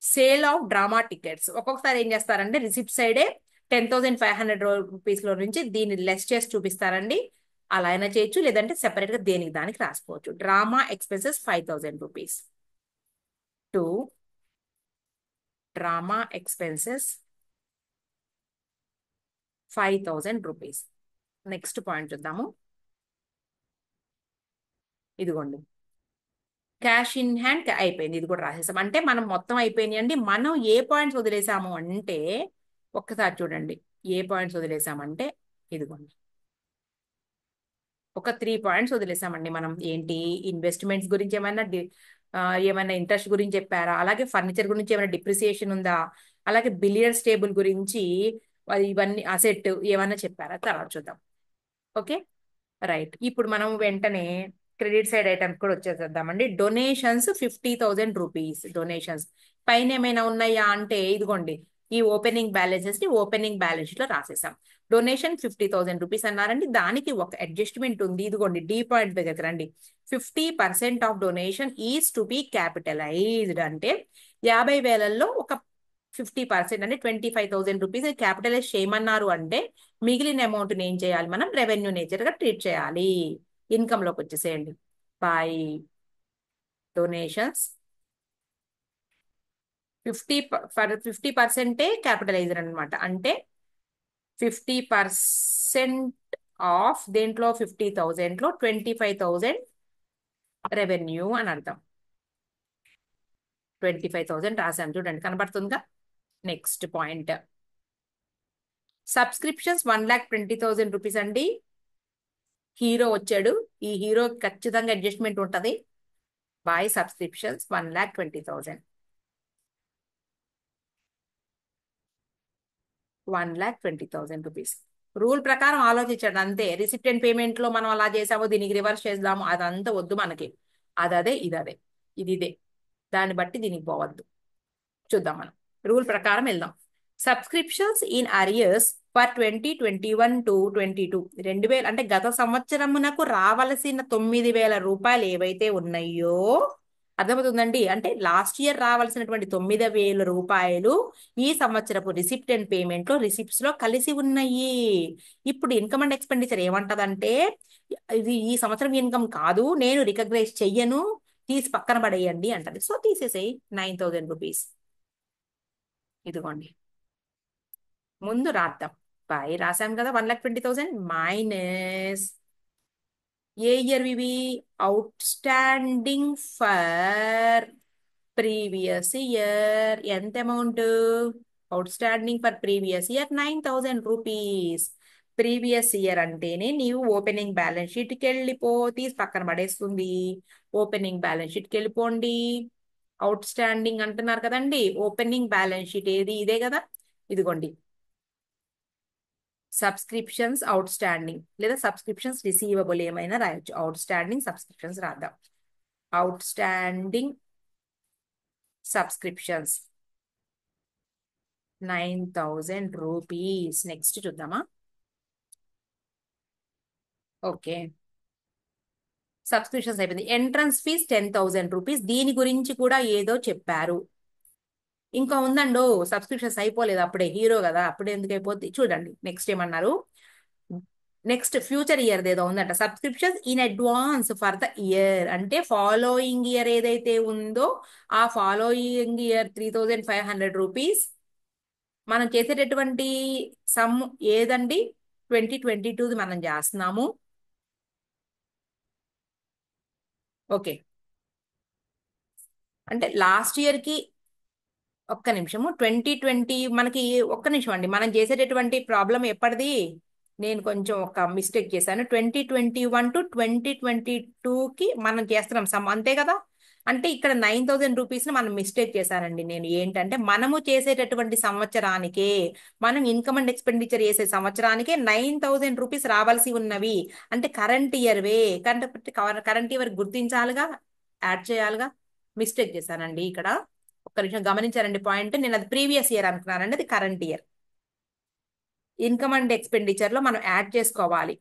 S1: sale of drama tickets. ఒక్కొక్కసారి ఏం చేస్తారంటే రిసిప్ట్ సైడే 10,500 రూపీస్ లో నుంచి దీన్ని లెస్ చేసి చూపిస్తారండి. అలా అయినా చేయొచ్చు, లేదంటే సెపరేట్ గా దేనికి దానికి రాసుకోవచ్చు. Drama expenses 5,000 rupees. To drama expenses 5,000 rupees. Next point చూద్దాము. ఇదిగోండి క్యాష్ ఇన్ హ్యాండ్ అయిపోయింది, ఇది కూడా రాసేసాం. అంటే మనం మొత్తం అయిపోయినాయి అండి. మనం ఏ పాయింట్స్ వదిలేసాము అంటే ఒక్కసారి చూడండి, ఏ పాయింట్స్ వదిలేసామంటే ఇదిగోండి ఒక 3 పాయింట్స్ వదిలేసామండి మనం. ఏంటి? ఇన్వెస్ట్మెంట్స్ గురించి ఏమైనా ఇంట్రెస్ట్ గురించి చెప్పారా, అలాగే ఫర్నిచర్ గురించి ఏమైనా డిప్రిసియేషన్ ఉందా, అలాగే బిలియర్డ్స్ టేబుల్ గురించి ఇవన్నీ అసెట్ ఏమైనా చెప్పారా, తర్వాత చూద్దాం. Okay right. ఇప్పుడు మనం వెంటనే క్రెడిట్ సైడ్ ఐటమ్స్ కూడా వచ్చేసేద్దామండి. Donations 50,000 rupees. డొనేషన్స్ పైన ఏమైనా ఉన్నాయా అంటే ఇదిగోండి ఈ ఓపెనింగ్ బ్యాలెన్సెస్ ని ఓపెనింగ్ బ్యాలెన్స్ షీట్ లో రాసేసాం. డొనేషన్ 50,000 రూపీస్ అన్నారండి. దానికి ఒక అడ్జస్ట్మెంట్ ఉంది. ఇదిగోండి డి పాయింట్ దగ్గర రండి. 50% of donation is to be capitalised అంటే 50,000లో ఒక 50% అంటే 25,000 రూపీస్ క్యాపిటలైజ్ చేయమన్నారు అంటే మిగిలిన అమౌంట్ ఏం చేయాలి, మనం రెవెన్యూ నేచర్ గా ట్రీట్ చేయాలి. ఇన్కమ్ లోకి వచ్చేసేయండి. బై డొనేషన్స్ 50% క్యాపిటలైజర్ అనమాట. అంటే 50% ఆఫ్ దేంట్లో 50,000 లో 25,000 రెవెన్యూ అని అర్థం. 25,000 రాశాను చూడండి, కనబడుతుందిగా. నెక్స్ట్ పాయింట్ సబ్స్క్రిప్షన్స్ 1,20,000 రూపీస్ అండి. హీరో వచ్చాడు. ఈ హీరో ఖచ్చితంగా అడ్జస్ట్మెంట్ ఉంటది. By subscriptions 1,20,000. 1,20,000 రూపీస్ రూల్ ప్రకారం ఆలోచించండి అంతే. రిసిప్టెంట్ పేమెంట్ లో మనం అలా చేసామో దీనికి రివర్స్ చేద్దాము అదంతా వద్దు మనకి. అదే ఇది ఇదే. దాన్ని బట్టి దీనికి పోవద్దు. చూద్దాం మనం రూల్ ప్రకారం వెళ్దాం. Subscriptions in arrears for 2021 to 22 2000 అంటే గత సంవత్సరమునకు రావలసిన 9,000 రూపాయలు ఏవైతే ఉన్నాయో అర్థమవుతుందండి. అంటే లాస్ట్ ఇయర్ రావాల్సినటువంటి 9,000 రూపాయలు ఈ సంవత్సరపు రిసిప్టెంట్ పేమెంట్ లో రిసిప్ట్స్ లో కలిసి ఉన్నాయి. ఇప్పుడు ఇన్కమ్ అండ్ ఎక్స్పెండిచర్ ఏమంటదంటే ఇది ఈ సంవత్సరం ఇన్కమ్ కాదు, నేను రికగ్నైజ్ చెయ్యను, తీసి పక్కన పడేయండి అంటది. సో తీసేసేయి 9,000 రూపీస్. ఇదిగోండి ముందు రాద్దాం. పై రాసాం కదా 1,20,000 మైనస్ ఏ ఇయర్ ఇవి outstanding for previous year. ఎంత amount outstanding for previous year 9,000 rupees. Previous year అంటేనే నీవు ఓపెనింగ్ బ్యాలెన్స్ షీట్కి వెళ్ళిపో, తీసి పక్కన పడేస్తుంది. ఓపెనింగ్ బ్యాలెన్స్ షీట్కి వెళ్ళిపోండి. అవుట్ స్టాండింగ్ అంటున్నారు కదండి, ఓపెనింగ్ బ్యాలెన్స్ షీట్ ఏది, ఇదే కదా. ఇదిగోండి సబ్స్క్రిప్షన్స్ అవుట్ స్టాండింగ్ లేదా సబ్స్క్రిప్షన్స్ రిసీవబుల్ ఏమైనా రాయొచ్చు. అవుట్ స్టాండింగ్ సబ్స్క్రిప్షన్స్ రాద్దాం. Outstanding subscriptions 9,000 rupees. Next చూద్దామా. ఓకే సబ్స్క్రిప్షన్స్ అయిపోయింది. Entrance fees 10,000 rupees. దీని గురించి కూడా ఏదో చెప్పారు. ఇంకా ఉందండో సబ్స్క్రిప్షన్స్ అయిపోలేదు, అప్పుడే హీరో కదా, అప్పుడే ఎందుకు అయిపోద్ది. చూడండి నెక్స్ట్ ఏమన్నారు. నెక్స్ట్ ఫ్యూచర్ ఇయర్ ఏదో ఉందంట. Subscriptions in advance for the year అంటే ఫాలోయింగ్ ఇయర్ ఏదైతే ఉందో ఆ ఫాలోయింగ్ ఇయర్ 3,500 రూపీస్ మనం చేసేటటువంటి సమ్ ఏదండి 2022 మనం చేస్తున్నాము. ఓకే అంటే లాస్ట్ ఇయర్ కి ఒక్క నిమిషము 2020 మనకి ఒక్క నిమిషం అండి, మనం చేసేటటువంటి ప్రాబ్లం ఎప్పటిది, నేను కొంచెం ఒక మిస్టేక్ చేశాను. 2021 to 2022కి మనం చేస్తున్నాం సమ్ అంతే కదా. అంటే ఇక్కడ 9,000 రూపీస్ మనం మిస్టేక్ చేశానండి. నేను ఏంటంటే మనము చేసేటటువంటి సంవత్సరానికే, మనం ఇన్కమ్ అండ్ ఎక్స్పెండిచర్ చేసే సంవత్సరానికే 9,000 రూపీస్ రావాల్సి ఉన్నవి. అంటే కరెంట్ ఇయర్ వే, కరెంట్ ఇయర్ గుర్తించాలిగా, యాడ్ చేయాలిగా. మిస్టేక్ చేశానండి ఇక్కడ. ఒక్క నిమిషం గమనించారండి పాయింట్. నేను అది ప్రీవియస్ ఇయర్ అనుకున్నానండి, అది current year. Income and expenditure లో మనం యాడ్ చేసుకోవాలి.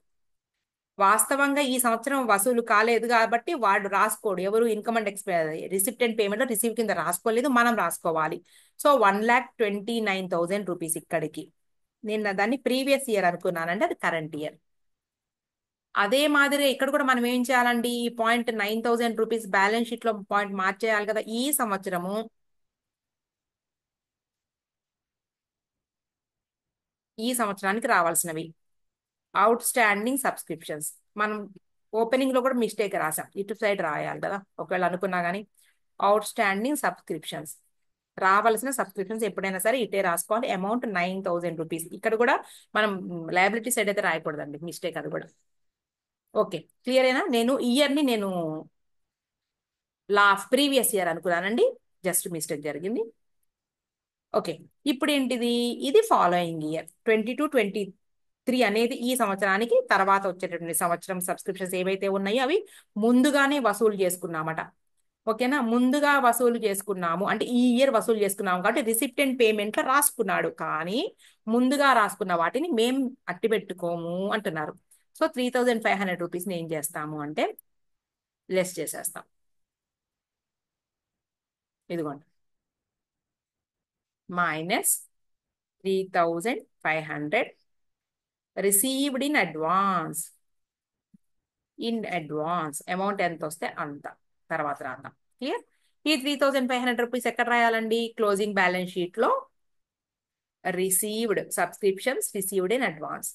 S1: వాస్తవంగా ఈ సంవత్సరం వసూలు కాలేదు కాబట్టి వాడు రాసుకోడు, ఎవరు ఇన్కమ్ అండ్ రిసిప్టెంట్ పేమెంట్ లో రిసీవ్ కింద రాసుకోలేదు, మనం రాసుకోవాలి. సో 1,29,000 రూపీస్ ఇక్కడికి. నేను దాన్ని ప్రీవియస్ ఇయర్ అనుకున్నానండి, అది కరెంట్ ఇయర్. అదే మాదిరి ఇక్కడ కూడా మనం ఏం చేయాలండి, ఈ పాయింట్ 9,000 రూపీస్ బ్యాలెన్స్ షీట్ లో పాయింట్ మార్చేయాలి కదా. ఈ సంవత్సరము ఈ సంవత్సరానికి రావాల్సినవి అవుట్ స్టాండింగ్ సబ్స్క్రిప్షన్స్. మనం ఓపెనింగ్ లో కూడా మిస్టేక్ రాసాం, ఇటు సైడ్ రాయాలి కదా ఒకవేళ అనుకున్నా కానీ. అవుట్ స్టాండింగ్ సబ్స్క్రిప్షన్స్ రావాల్సిన సబ్స్క్రిప్షన్స్ ఎప్పుడైనా సరే ఇటే రాసుకోవాలి. Amount 9,000 rupees. ఇక్కడ కూడా మనం లయబిలిటీ సైడ్ అయితే రాయకూడదండి, మిస్టేక్ అది కూడా. ఓకే క్లియర్ అయినా. నేను ఇయర్ ని నేను ప్రీవియస్ ఇయర్ అనుకున్నానండి, జస్ట్ మిస్టేక్ జరిగింది. ఓకే ఇప్పుడు ఏంటిది, ఇది ఫాలోయింగ్ ఇయర్ 22-23 అనేది ఈ సంవత్సరానికి తర్వాత వచ్చేటటువంటి సంవత్సరం సబ్స్క్రిప్షన్స్ ఏవైతే ఉన్నాయో అవి ముందుగానే వసూలు చేసుకున్నామట. ఓకేనా, ముందుగా వసూలు చేసుకున్నాము అంటే ఈ ఇయర్ వసూలు చేసుకున్నాము కాబట్టి రిసిప్టెంట్ పేమెంట్ లో రాసుకున్నాడు, కానీ ముందుగా రాసుకున్న వాటిని మేం అట్టి పెట్టుకోము అంటున్నారు. సో 3,500 రూపీస్ని ఏం చేస్తాము అంటే లెస్ చేసేస్తాం. ఇదిగోండి, minus 3,500 received in advance amount ఎంత వస్తే అంత తర్వాత రాద్దాం. క్లియర్. ఈ 3,500 రూపీస్ ఎక్కడ రాయాలండి? క్లోజింగ్ బ్యాలెన్స్ షీట్ లో subscriptions received in advance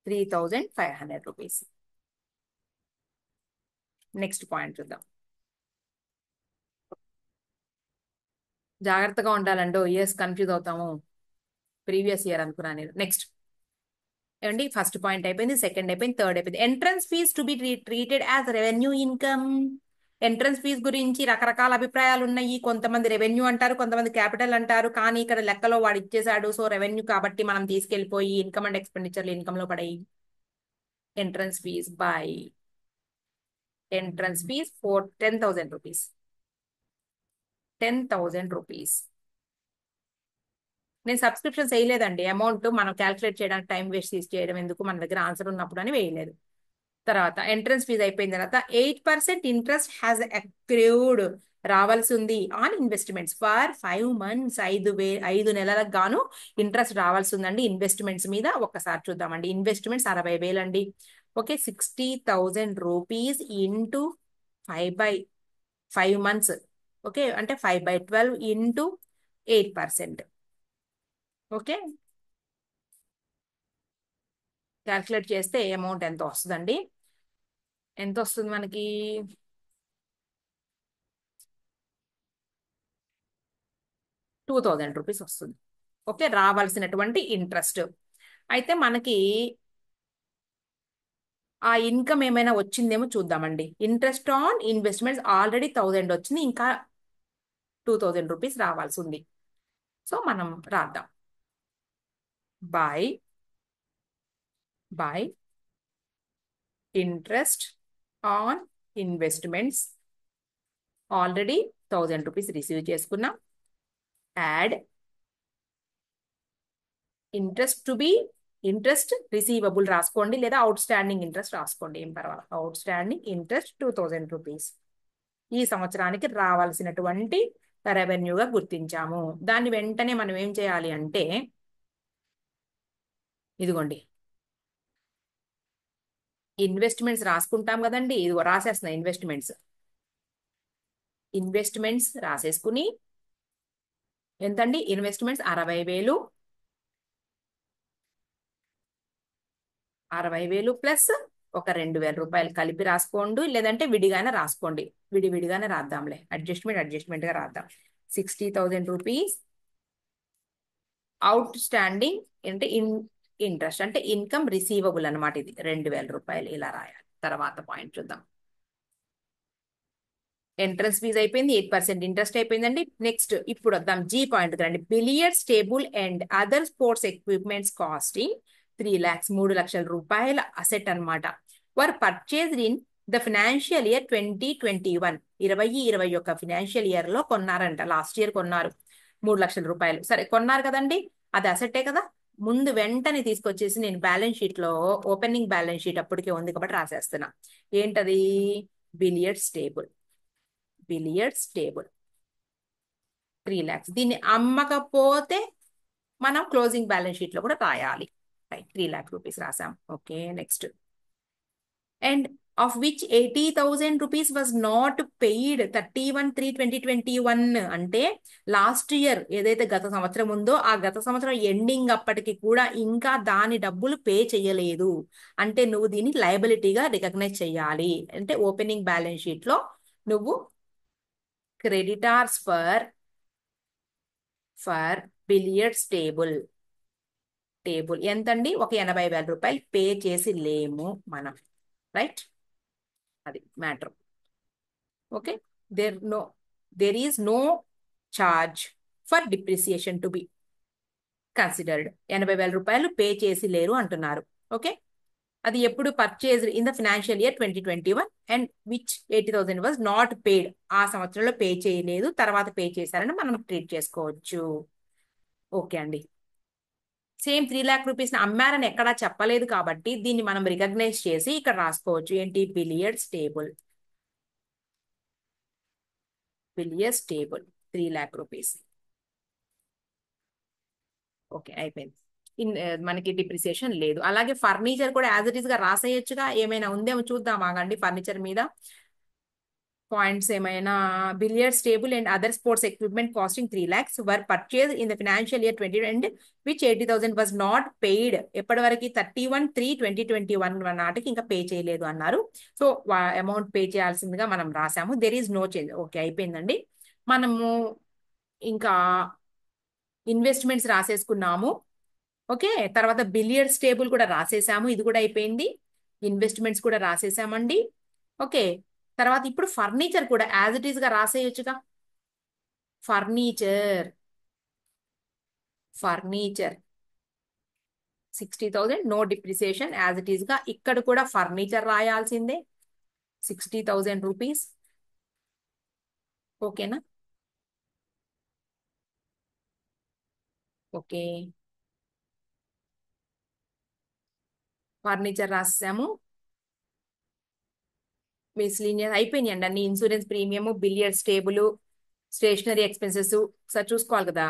S1: 3,500 rupees. Next point చూద్దాం. జాగ్రత్తగా ఉండాలండి, ఇయర్స్ కన్ఫ్యూజ్ అవుతాము. ప్రీవియస్ ఇయర్ అనుకున్నాను నేను. నెక్స్ట్ ఏమండి, ఫస్ట్ పాయింట్ అయిపోయింది, సెకండ్ అయిపోయింది, థర్డ్ అయిపోయింది. Entrance fees to be treated as revenue income. Entrance fees గురించి రకరకాల అభిప్రాయాలు ఉన్నాయి. కొంతమంది రెవెన్యూ అంటారు, కొంతమంది క్యాపిటల్ అంటారు, కానీ ఇక్కడ లెక్కలో వాడు ఇచ్చేసాడు, సో రెవెన్యూ కాబట్టి మనం తీసుకెళ్లిపోయి ఇన్కమ్ అండ్ ఎక్స్పెండిచర్లు ఇన్కమ్ లో పడాయి. Entrance fee for 10,000 rupees. 10,000 rupees. నేను సబ్స్క్రిప్షన్ వేయలేదండి, అమౌంట్ మనం క్యాల్కులేట్ చేయడానికి టైం వేస్ట్ చేయడం ఎందుకు, మన దగ్గర ఆన్సర్ ఉన్నప్పుడు అని వేయలేదు. తర్వాత ఎంట్రన్స్ ఫీజ్ అయిపోయిన తర్వాత 8% ఇంట్రెస్ట్ హ్యాస్ అక్రూడ్ రావాల్సి ఉంది ఆన్ ఇన్వెస్ట్మెంట్స్ ఫర్ 5 months. 5 నెలలకు గాను ఇంట్రెస్ట్ రావాల్సి ఉందండి ఇన్వెస్ట్మెంట్స్ మీద. ఒక్కసారి చూద్దామండి. ఇన్వెస్ట్మెంట్స్ 60,000 అండి. Okay, 60,000 rupees into 5/5 months. Okay, అంటే 5/12 ఇంటూ 8%. ఓకే, క్యాల్కులేట్ చేస్తే అమౌంట్ ఎంత వస్తుందండి? ఎంత వస్తుంది మనకి? 2,000 రూపీస్ వస్తుంది. ఓకే, రావాల్సినటువంటి ఇంట్రెస్ట్. అయితే మనకి ఆ ఇన్కమ్ ఏమైనా వచ్చిందేమో చూద్దామండి. ఇంట్రెస్ట్ ఆన్ ఇన్వెస్ట్మెంట్స్ ఆల్రెడీ 1,000 వచ్చింది, ఇంకా 2,000 రూపీస్ రావాల్సి ఉంది. సో మనం రాద్దాం. By interest on investments already 1,000 rupees receive చేసుకున్నాం. యాడ్ ఇంట్రెస్ట్ రిసీవబుల్ రాసుకోండి, లేదా అవుట్ స్టాండింగ్ ఇంట్రెస్ట్ రాసుకోండి, ఏం పర్వాలేదు. అవుట్ స్టాండింగ్ ఇంట్రెస్ట్ 2,000 రూపీస్ ఈ సంవత్సరానికి రావాల్సినటువంటి రెవెన్యూగా గుర్తించాము. దాన్ని వెంటనే మనం ఏం చేయాలి అంటే, ఇదిగోండి ఇన్వెస్ట్మెంట్స్ రాసుకుంటాం కదండి. ఇదిగో రాసేస్తున్నా, ఇన్వెస్ట్మెంట్స్ రాసేసుకుని ఎంతండి? ఇన్వెస్ట్మెంట్స్ 60,000 ప్లస్ ఒక 2,000 రూపాయలు కలిపి రాసుకోండి, లేదంటే విడిగానే రాసుకోండి. విడివిడిగానే రాద్దాంలే, అడ్జస్ట్మెంట్ గా రాద్దాం. 60,000 రూపీస్ అవుట్ స్టాండింగ్ అంటే ఇంట్రెస్ట్ అంటే ఇన్కమ్ రిసీవబుల్ అనమాట. ఇది 2,000 రూపాయలు ఇలా రాయాలి. తర్వాత పాయింట్ చూద్దాం. ఎంట్రన్స్ ఫీజ్ అయిపోయింది, 8% ఇంట్రెస్ట్ అయిపోయిందండి. నెక్స్ట్ ఇప్పుడు వద్దాం జీ పాయింట్ రండి. Billiards table and other sports equipments costing 3 lakhs 3,00,000 రూపాయల అసెట్ అనమాట. Were purchased in the financial year 2021. 2021 financial year లో కొన్నారంట. లాస్ట్ ఇయర్ కొన్నారు 3,00,000 రూపాయలు. సరే కొన్నారు కదండి, అది అసెట్టే కదా. ముందు వెంటనే తీసుకొచ్చేసి నేను బ్యాలెన్స్ షీట్ లో ఓపెనింగ్ బ్యాలెన్స్ షీట్ అప్పటికే ఉంది కాబట్టి రాసేస్తున్నా. ఏంటది? Billiards table 3 lakhs. దీన్ని అమ్మకపోతే మనం క్లోజింగ్ బ్యాలెన్స్ షీట్ లో కూడా రాయాలి. 3 lakh రూపీస్ రాసాం. Okay, next. And of which 80,000 rupees was not paid 31/3/2021. అంటే లాస్ట్ ఇయర్ ఏదైతే గత సంవత్సరం ఉందో ఆ గత సంవత్సరం ఎండింగ్ అప్పటికి కూడా ఇంకా దాని డబ్బులు పే చేయలేదు. అంటే నువ్వు దీన్ని లయబిలిటీగా రికగ్నైజ్ చేయాలి. అంటే ఓపెనింగ్ బ్యాలెన్స్ షీట్ లో నువ్వు క్రెడిటార్స్ ఫర్ బిలియర్డ్స్ టేబుల్ ఎంతండి? ఒక 80,000 రూపాయలు పే చేసి లేము మనం. రైట్, అది matter. Okay, there is no charge for depreciation to be considered. 80,000 రూపాయలు పే చేసి లేరు అంటున్నారు. ఓకే, అది ఎప్పుడు purchase in the financial year 2021 and which 80,000 was not paid. ఆ సంవత్సరంలో పే చేయలేదు, తర్వాత పే చేశారని మనం ట్రీట్ చేసుకోవచ్చు. ఓకే అండి. సేమ్ 3 lakh రూపీస్ అమ్మారని ఎక్కడా చెప్పలేదు కాబట్టి దీన్ని మనం రికగ్నైజ్ చేసి ఇక్కడ రాసుకోవచ్చు. ఏంటి? Billiards table. Billiards table 3 lakh rupees. Okay, అయిపోయింది. మనకి డిప్రిసియేషన్ లేదు. అలాగే ఫర్నిచర్ కూడా యాజ్ ఇట్ ఈస్ గా రాసేయొచ్చుగా. ఏమైనా ఉందేమో చూద్దాం ఆగండి. ఫర్నిచర్ మీద పాయింట్స్ ఏమైనా. Billiards table and other sports equipment costing 3 lakhs were purchase in the financial year 20 and which 80,000 was not paid. ఎప్పటి వరకు? 31/3/2021 నాటికి ఇంకా పే చేయలేదు అన్నారు. సో అమౌంట్ పే చేయాల్సిందిగా మనం రాసాము. There is no change. Okay, అయిపోయిందండి. మనము ఇంకా ఇన్వెస్ట్మెంట్స్ రాసేసుకున్నాము. ఓకే, తర్వాత బిలియర్డ్స్ టేబుల్ కూడా రాసేసాము. ఇది కూడా అయిపోయింది. ఇన్వెస్ట్మెంట్స్ కూడా రాసేసామండి. ఓకే, తర్వాత ఇప్పుడు ఫర్నిచర్ కూడా యాజ్ ఇట్ ఈస్ గా రాసేయొచ్చుగా. Furniture furniture 60,000 no depreciation as it is గా. ఇక్కడ కూడా ఫర్నిచర్ రాయాల్సిందే 60,000 రూపీస్. ఓకేనా? ఓకే, ఫర్నిచర్ రాసాము. మిస్లీనియస్ అయిపోయినాయండి అన్ని. Insurance premium, billiards table, stationery expenses ఒకసారి చూసుకోవాలి కదా.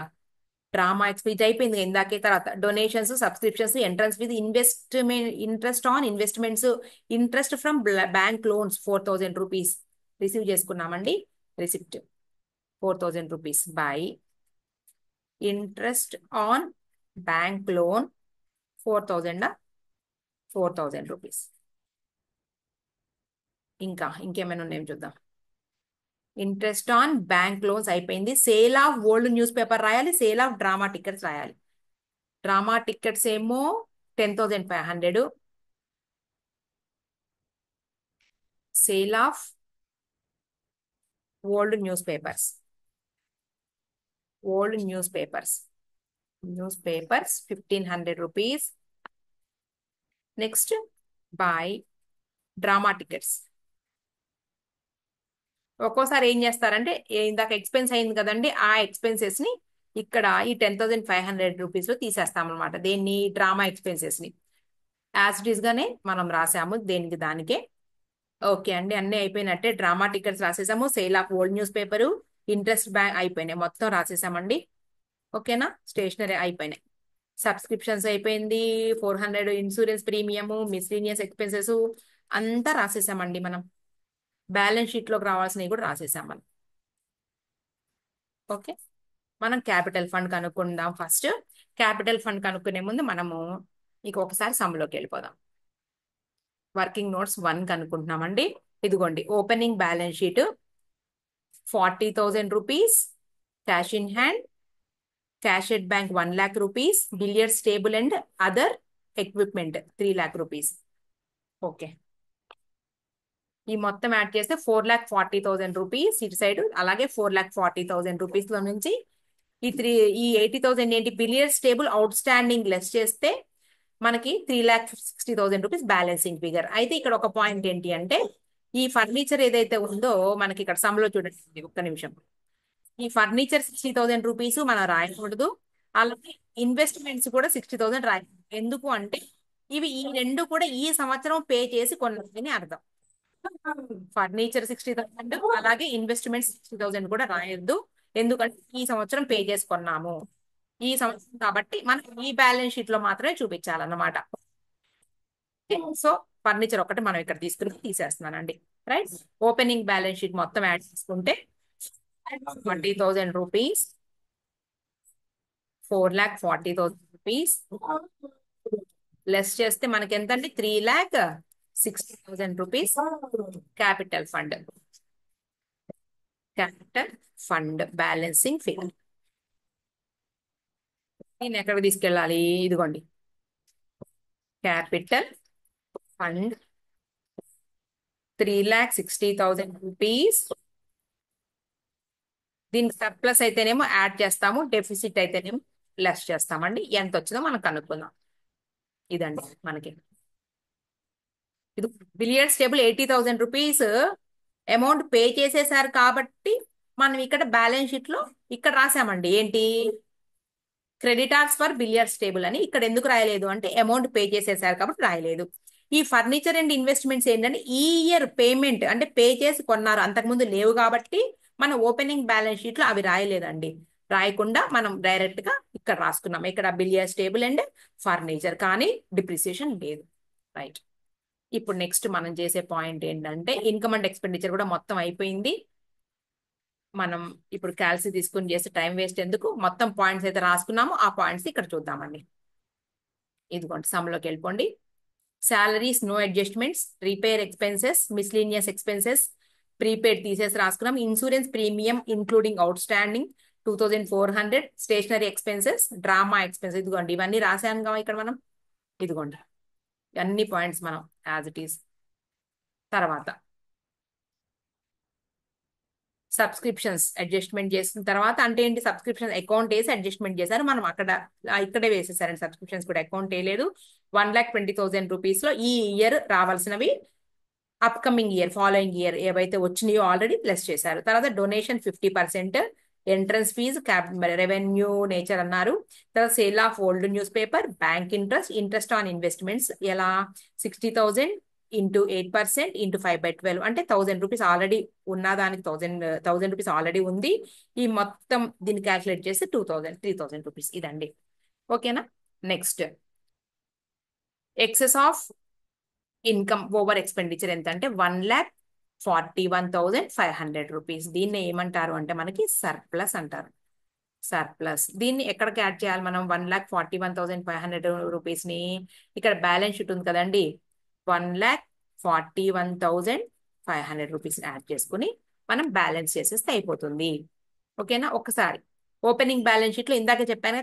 S1: డ్రామా ఎక్స్పీజ్ అయిపోయింది కదా ఇందాకే. తర్వాత donations, subscriptions, entrance fee, investment, interest on investments, interest from bank loans 4,000 rupees receive చేసుకున్నామండి. Receipt 4,000 rupees by interest on bank loan 4,000. 4,000 rupees. ఇంకా ఇంకేమైనా ఉన్నాయో చూద్దాం. ఇంట్రెస్ట్ ఆన్ బ్యాంక్ లోన్స్ అయిపోయింది. Sale of old news paper రాయాలి. Sale of drama tickets రాయాలి. Drama tickets ఏమో 10,500. Sale of old news papers. Old news papers 1,500 rupees. Next by drama tickets. ఒక్కోసారి ఏం చేస్తారంటే ఇందాక ఎక్స్పెన్స్ అయింది కదండి, ఆ ఎక్స్పెన్సెస్ ని ఇక్కడ ఈ 10,500 రూపీస్ లో తీసేస్తాం అనమాట. దేన్ని? డ్రామా ఎక్స్పెన్సెస్ ని. యాజ్ ఇట్ ఈస్ గానే మనం రాసాము దేనికి దానికే. ఓకే అండి, అన్ని అయిపోయినట్టే. డ్రామా టికెట్స్ రాసేసాము. Sale of old news paper, interest bank అయిపోయినాయి. మొత్తం రాసేసామండి. ఓకేనా? స్టేషనరీ అయిపోయినాయి. సబ్స్క్రిప్షన్స్ అయిపోయింది. 400 ఇన్సూరెన్స్ ప్రీమియము, మిస్లీనియస్ ఎక్స్పెన్సెస్ అంతా రాసేసామండి మనం. బ్యాలెన్స్ షీట్ లోకి రావాల్సినవి కూడా రాసేసాం మనం. ఓకే, మనం క్యాపిటల్ ఫండ్ కనుక్కుందాం ఫస్ట్. క్యాపిటల్ ఫండ్ కనుక్కునే ముందు మనము ఇంకొకసారి సమ్లోకి వెళ్ళిపోదాం. Working notes 1 కనుక్కుంటున్నామండి. ఇదిగోండి, opening balance sheet 40,000 rupees, cash in hand, cash at bank 1 lakh rupees, billiards table and other equipment 3 lakh rupees. Okay, ఈ మొత్తం యాడ్ చేస్తే 4,40,000 రూపీస్ ఇటు సైడ్. అలాగే 4,40,000 రూపీస్ లో నుంచి ఈ 80,000 ఏంటి? Billiards table out standing less చేస్తే మనకి 3,60,000 రూపీస్ బ్యాలెన్సింగ్ ఫిగర్. అయితే ఇక్కడ ఒక పాయింట్ ఏంటి అంటే, ఈ ఫర్నిచర్ ఏదైతే ఉందో మనకి ఇక్కడ సమ్లో చూడండి, ఒక్క నిమిషం. ఈ ఫర్నిచర్ 60,000 రూపీస్ మనం రాయకూడదు. అలాగే ఇన్వెస్ట్మెంట్స్ కూడా 60,000 రాయకూడదు. ఎందుకు అంటే ఇవి ఈ రెండు కూడా ఈ సంవత్సరం పే చేసి కొన్నాయని అర్థం. ఫర్నిచర్ 60,000 అలాగే ఇన్వెస్ట్మెంట్ 60,000 కూడా రాయొద్దు. ఎందుకంటే ఈ సంవత్సరం పే చేసుకున్నాము. ఈ సంవత్సరం కాబట్టి మనం ఈ బ్యాలెన్స్ షీట్ లో మాత్రమే చూపించాలన్నమాట. సో ఫర్నిచర్ ఒకటి మనం ఇక్కడ తీసేస్తున్నానండి. రైట్, ఓపెనింగ్ బ్యాలెన్స్ షీట్ మొత్తం యాడ్ చేసుకుంటే 20,000 రూపీస్, 4,40,000 రూపీస్ లెస్ చేస్తే మనకి ఎంత అండి? 3,60,000 rupees capital fund. Capital fund balancing figure. నేను ఎక్కడికి తీసుకెళ్ళాలి? ఇదిగోండి, క్యాపిటల్ ఫండ్ 3,60,000 రూపీస్. దీనికి సర్ప్లస్ అయితేనేమో యాడ్ చేస్తాము, డెఫిసిట్ అయితేనేమో లెస్ చేస్తామండి. ఎంత వచ్చిందో మనం కనుక్కుందాం. ఇదండి మనకి ఇది billiards table 80,000 rupees amount pay చేసేసారు కాబట్టి మనం ఇక్కడ బ్యాలెన్స్ షీట్ లో ఇక్కడ రాసామండి. ఏంటి క్రెడిటార్స్ ఫర్ బిలియర్డ్స్ టేబుల్ అని. ఇక్కడ ఎందుకు రాయలేదు అంటే అమౌంట్ పే చేసేసారు కాబట్టి రాయలేదు. ఈ ఫర్నిచర్ అండ్ ఇన్వెస్ట్మెంట్స్ ఏంటంటే ఈ ఇయర్ పేమెంట్ అంటే పే చేసి కొన్నారు, అంతకుముందు లేవు కాబట్టి మన ఓపెనింగ్ బ్యాలెన్స్ షీట్ లో అవి రాయలేదండి. రాయకుండా మనం డైరెక్ట్ గా ఇక్కడ రాసుకున్నాం. ఇక్కడ బిలియర్డ్స్ టేబుల్ అండ్ ఫర్నిచర్, కానీ డిప్రిసియేషన్ లేదు. రైట్. ఇప్పుడు నెక్స్ట్ మనం చేసే పాయింట్ ఏంటంటే ఇన్కమ్ అండ్ ఎక్స్పెండిచర్ కూడా మొత్తం అయిపోయింది. మనం ఇప్పుడు క్యాల్సి తీసుకుని చేస్తే టైం వేస్ట్ ఎందుకు, మొత్తం పాయింట్స్ అయితే రాసుకున్నాము, ఆ పాయింట్స్ ఇక్కడ చూద్దామండి. ఇదిగోండి సమ్లోకి వెళ్ళిపోండి. Salaries no adjustments, repair expenses, miscellaneous expenses, prepaid తీసేసి రాసుకున్నాం. Insurance premium including outstanding 2,400, stationery expenses, drama expenses. ఇదిగోండి ఇవన్నీ రాసాను కదా ఇక్కడ మనం. ఇదిగోండి అన్ని పాయింట్స్ మనం యాజ్ ఇట్ ఈస్. తర్వాత సబ్స్క్రిప్షన్స్ అడ్జస్ట్మెంట్ చేసిన తర్వాత అంటే ఏంటి, సబ్స్క్రిప్షన్ అకౌంట్ వేసి అడ్జస్ట్మెంట్ చేశారు మనం అక్కడ. ఇక్కడే వేసేసారండి సబ్స్క్రిప్షన్స్ కూడా, అకౌంట్ వేయలేదు. 1,20,000 రూపీస్ లో ఈ ఇయర్ రావాల్సినవి అప్కమింగ్ ఇయర్ ఫాలోయింగ్ ఇయర్ ఏవైతే వచ్చినాయో ఆల్రెడీ ప్లస్ చేశారు. తర్వాత donation 50%, entrance fee, revenue nature అన్నారు. తర్వాత sale of old news paper, bank interest, interest on investments ఎలా 60,000 ఇంటూ 8% ఇంటూ 5/12 అంటే 1,000 రూపీస్ ఆల్రెడీ ఉన్న దానికి 1,000 రూపీస్ ఆల్రెడీ ఉంది. ఈ మొత్తం దీన్ని క్యాల్కులేట్ చేసి 3,000 రూపీస్ ఇదండి. ఓకేనా. Next excess of income over expenditure ఎంత అంటే 1,41,500 రూపీస్. దీన్ని ఏమంటారు అంటే మనకి సర్ప్లస్ అంటారు. సర్ప్లస్ దీన్ని ఎక్కడికి యాడ్ చేయాలి మనం 1,41,500 రూపీస్ ని? ఇక్కడ బ్యాలెన్స్ షీట్ ఉంది కదండి, 1,41,500 రూపీస్ యాడ్ చేసుకుని మనం బ్యాలెన్స్ చేసేస్తే అయిపోతుంది. ఓకేనా. ఒకసారి ఓపెనింగ్ బ్యాలెన్స్ షీట్ లో ఇందాక చెప్పాను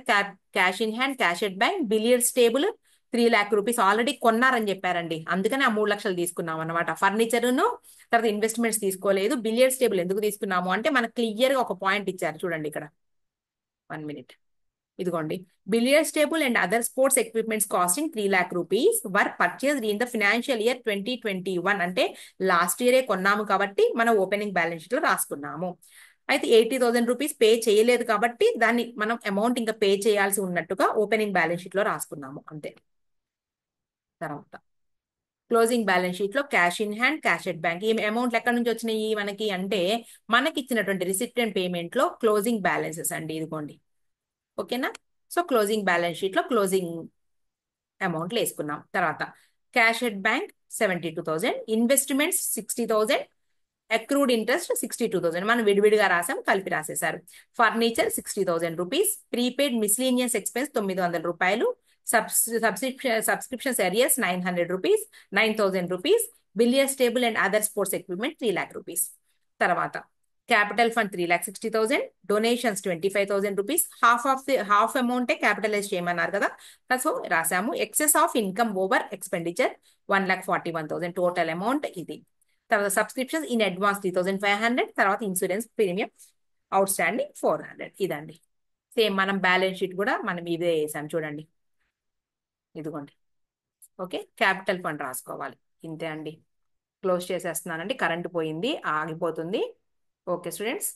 S1: cash in hand, cash at bank, billiards table 3,00,000 rupees already కొన్నారని చెప్పారండి, అందుకని ఆ 3 లక్షలు తీసుకున్నాం అనమాట. ఫర్నిచర్ను తర్వాత ఇన్వెస్ట్మెంట్స్ తీసుకోలేదు. బిలియర్డ్స్ టేబుల్ ఎందుకు తీసుకున్నాము అంటే మనకు క్లియర్ గా ఒక పాయింట్ ఇచ్చారు చూడండి ఇక్కడ. 1 minute. ఇదిగోండి billiards table and other sports equipments costing 3,00,000 rupees were purchased in the financial year 2021 అంటే లాస్ట్ ఇయరే కొన్నాము కాబట్టి మనం ఓపెనింగ్ బ్యాలెన్స్ షీట్ లో రాసుకున్నాము. అయితే 80,000 రూపీస్ పే చేయలేదు కాబట్టి దాన్ని మనం అమౌంట్ ఇంకా పే చేయాల్సి ఉన్నట్టుగా ఓపెనింగ్ బ్యాలెన్స్ షీట్ లో రాసుకున్నాము అంతే. తర్వాత క్లోజింగ్ బ్యాలెన్స్ షీట్ లో cash in hand, cash at bank, ఈ అమౌంట్లు ఎక్కడి నుంచి వచ్చినాయి మనకి అంటే మనకి ఇచ్చినటువంటి రిసిప్ట్ అండ్ పేమెంట్ లో క్లోజింగ్ బ్యాలెన్సెస్ అండి. ఇదిగోండి. ఓకేనా. సో క్లోజింగ్ బ్యాలెన్స్ షీట్ లో క్లోజింగ్ అమౌంట్లు వేసుకున్నాం. తర్వాత cash at bank 72,000, investments 60,000, accrued interest 62,000 మనం విడివిడిగా రాసాం, కలిపి రాసేసారు. Furniture 60,000 rupees, prepaid miscellaneous expense 900 రూపాయలు, subscriptions arrears 900 rupees, 9,000 rupees, billiards table and other sports equipment 3,00,000 rupees. తర్వాత capital fund 3,60,000, donations 25,000 rupees, half అమౌంటే క్యాపిటలైజ్ చేయమన్నారు కదా, సో రాసాము. Excess of income over expenditure 1,41,000 total amount ఇది. తర్వాత సబ్స్క్రిప్షన్ ఇన్ అడ్వాన్స్ 3,500, తర్వాత insurance premium out standing 400. ఇదండి. Same మనం బ్యాలెన్స్ షీట్ కూడా మనం ఇదే వేసాం చూడండి. ఇదిగోండి. ఓకే. క్యాపిటల్ ఫండ్ రాసుకోవాలి. ఇంతే అండి. క్లోజ్ చేసేస్తున్నానండి, కరెంట్ పోయింది, ఆగిపోతుంది. Okay students.